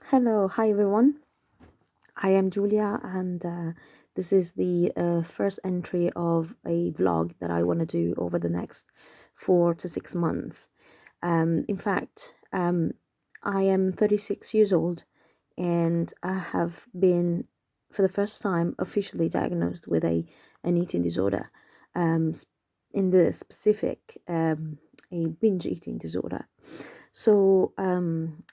Hello, hi everyone. I am Julia, and this is the first entry of a vlog that I want to do over the next 4 to 6 months. In fact, I am 36 years old, and I have been, for the first time, officially diagnosed with an eating disorder. In the specific, a binge eating disorder. So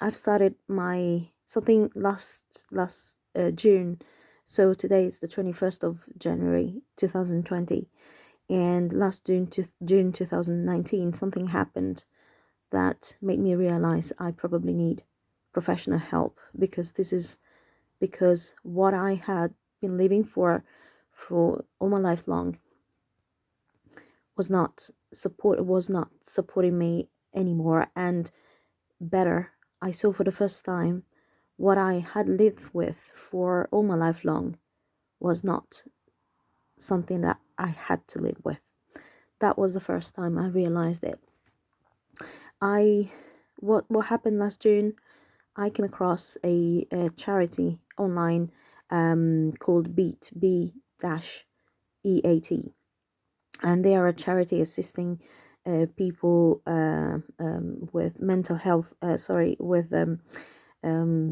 I've started my something last June. So today is the 21st of January 2020, and last June 2019 something happened that made me realize I probably need professional help, because what I had been living for all my life long was not supporting me anymore. And better, I saw for the first time what I had lived with for all my life long was not something that I had to live with. That was the first time I realized it. I what happened last June, I came across a charity online called Beat B dash EAT, and they are a charity assisting people with mental health,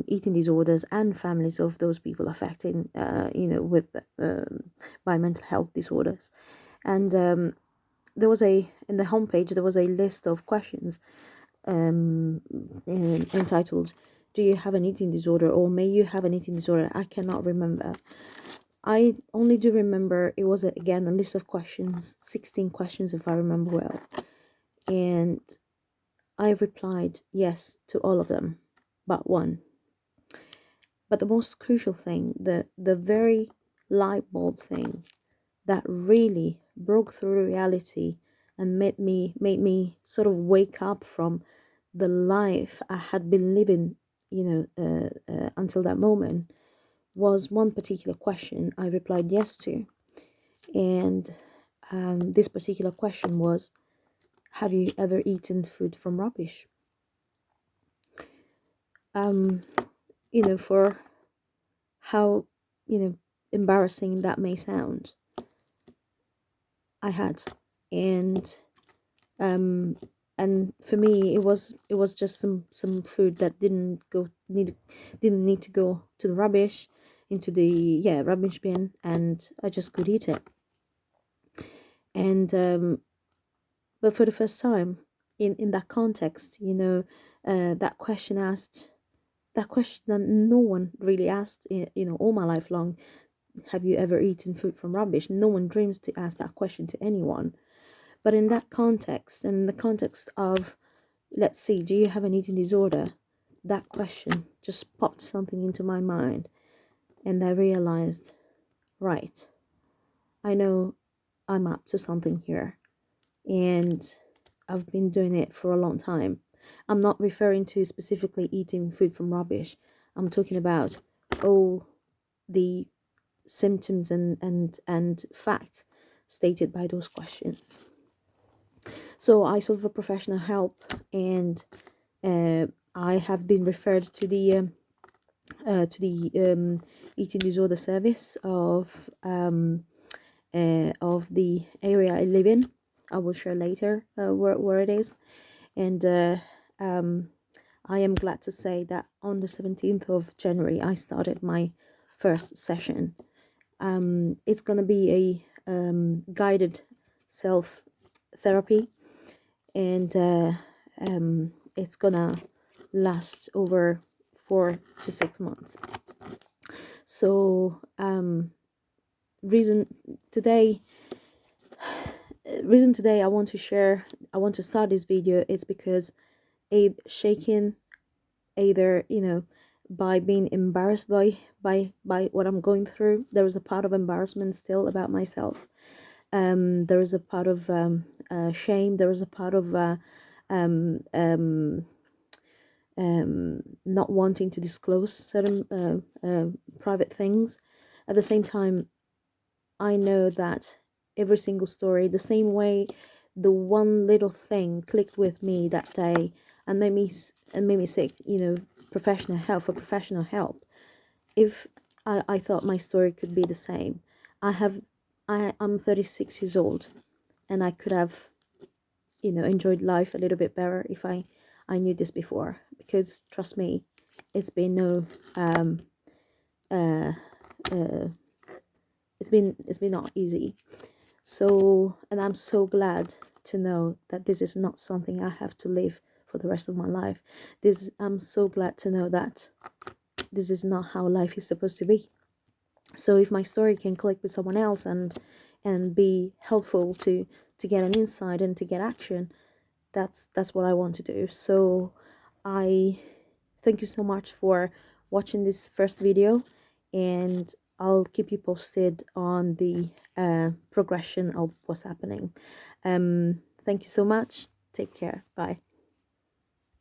eating disorders, and families of those people affected, with by mental health disorders. And there was in the homepage there was a list of questions entitled, "Do you have an eating disorder?" or "May you have an eating disorder?" I cannot remember. I only do remember it was again a list of questions, 16 questions if I remember well, and I replied yes to all of them but one. But the most crucial thing, the very light bulb thing that really broke through reality and made me sort of wake up from the life I had been living, until that moment, was one particular question I replied yes to. And this particular question was, have you ever eaten food from rubbish? For how, embarrassing that may sound, I had. And and for me it was just some food that didn't need to go to the rubbish, into the rubbish bin, and I just could eat it. And but for the first time in that context, that question that no one really asked, all my life long: have you ever eaten food from rubbish? No one dreams to ask that question to anyone. But in that context, and in the context of, let's see, do you have an eating disorder? That question just popped something into my mind, and I realized, right, I know I'm up to something here, and I've been doing it for a long time. I'm not referring to specifically eating food from rubbish. I'm talking about all the symptoms and facts stated by those questions. So I sought for professional help, and I have been referred to the eating disorder service of the area I live in. I will share later where it is. And I am glad to say that on the 17th of January I started my first session. It's gonna be a guided self therapy, and it's gonna last over 4 to 6 months. So reason today reason today I want to start this video, it's because a shaken, either by being embarrassed by what I'm going through. There is a part of embarrassment still about myself. There is a part of shame. There is a part of um, um, not wanting to disclose certain private things. At the same time, I know that every single story, the same way the one little thing clicked with me that day and made me sick, professional help, for professional help. If I thought my story could be the same. I'm 36 years old, and I could have, enjoyed life a little bit better if I knew this before. Because trust me, it's been no uh uh it's been not easy. So, and I'm so glad to know that this is not something I have to live for the rest of my life. I'm so glad to know that this is not how life is supposed to be. So if my story can click with someone else and be helpful to get an insight and to get action, that's what I want to do. So I thank you so much for watching this first video, and I'll keep you posted on the progression of what's happening. Thank you so much. Take care. Bye.